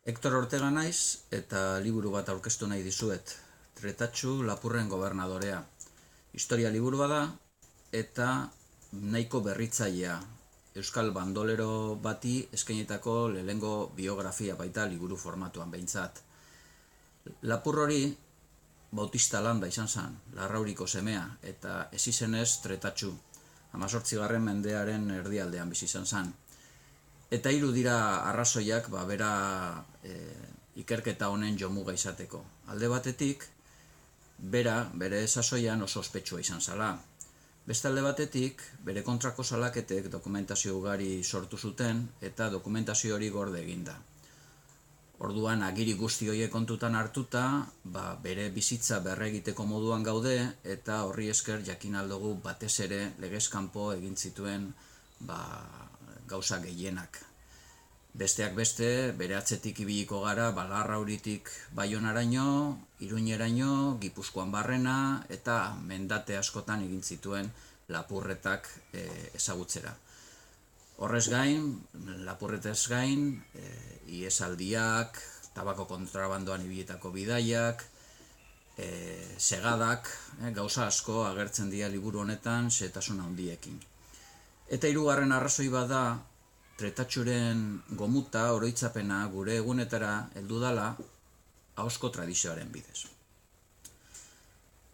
Hector Ortega naiz eta liburu bat aurkeztu nahi dizuet. Tretatxu Lapurren gobernadorea. Historia liburua da eta nahiko berritzailea. Euskal bandolero bati eskainitako lehengo biografia baita liburu formatuan behintzat. Lapur hori Bautista Landa izan zen, Larrauriko semea, eta ez izenez Tretatxu. 18. mendearen erdialdean bizi izan zen. Eta hiru dira arrazoiak bera ikerketa honen jomuga izateko. Alde batetik, bere sasoian oso ospetsua izan zala. Beste alde batetik, bere kontrako salaketek dokumentazio ugari sortu zuten eta dokumentazio hori gorde eginda. Orduan, agiri guzti horiek kontutan hartuta, bere bizitza berregiteko moduan gaude eta horri esker jakin aldugu batez ere legez kanpo egin zituen gauza gehienak. Besteak beste, bere atzetik ibiliko gara, Larrauritik Baionaraino, Iruñeraino, Gipuzkoan barrena eta mendate askotan egin zituen lapurretak ezagutzera. Horrez gain, lapurretez gain, ihesaldiak, tabako kontrabandoan ibilitako bidaiak, segadak, gauza asko agertzen dira liburu honetan xehetasun handiekin. Eta hirugarren arrazoi bada, Tretatxuren gomuta, oroitzapena gure egunetara heldu dala ahozko tradizioaren bidez.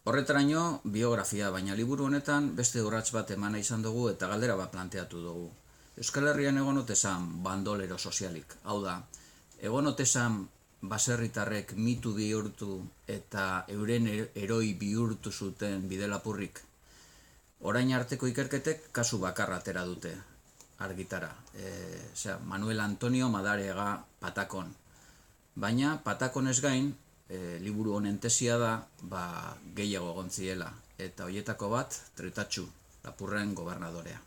Horretaraino biografia, baina liburu honetan beste urrats bat emana izan dugu eta galdera bat planteatu dugu. Euskal Herrian egon ote zan bandolero sozialik, hau da, egon ote zan baserritarrek mitu bihurtu eta euren eroi bihurtu zuten bidelapurrik. Orain arteko ikerketek kasu bakarra atera dute argitara. Manuel Antonio Madarega Patakon. Baina Patakonez gain, liburu honen tesia da, gehiago egon ziela. Eta horietako bat, Tretatxu, Lapurren gobernadorea.